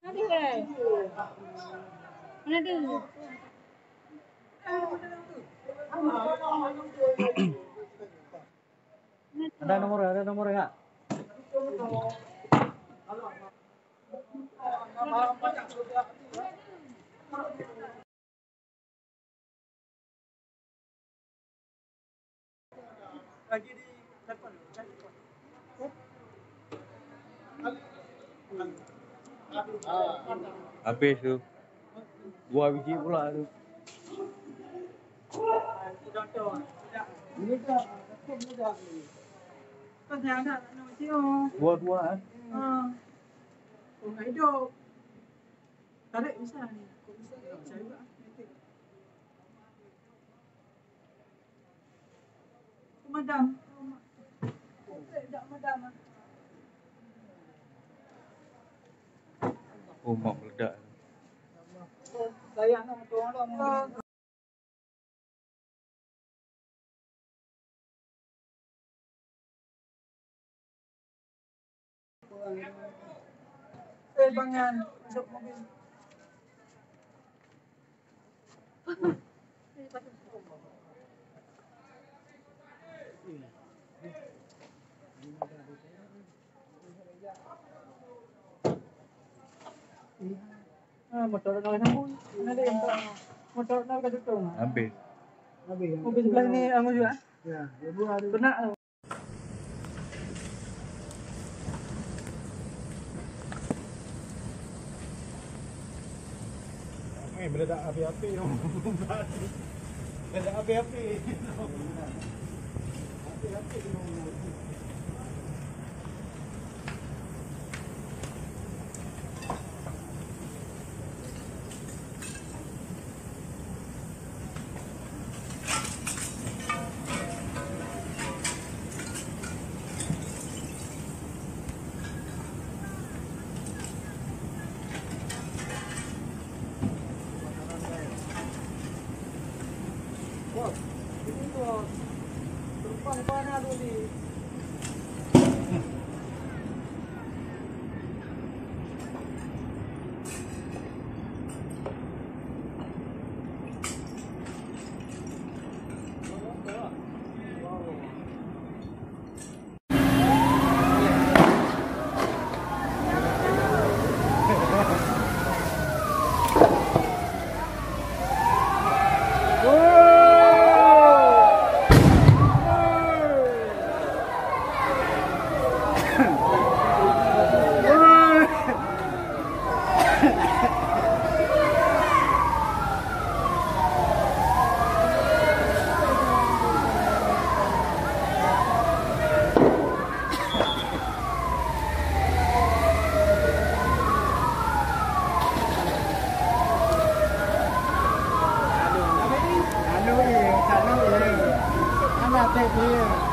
Ada ke? Mana tu? Ada nomor enggak? Lagi di telepon. Habis tu. 2 biji pula tu. Ini dah, ini dah. Kau jangan nak tengok. Dua kan? Orang hidup. Tarik bisa ni. Kau bisa saya juga. Madam. Tak madam. Oh, mak meledak. Sayang nak motor orang. Bangan masuk mobil. Motor nak sambung. Ada yang motor nak kat situ. Habis. Mobil sebelah ni anu juga. Ya, dua ada. Benak. Meledak api-api. Meledak api-api. Api-api. Ini tuh terbang mana tu ni? Anak dia.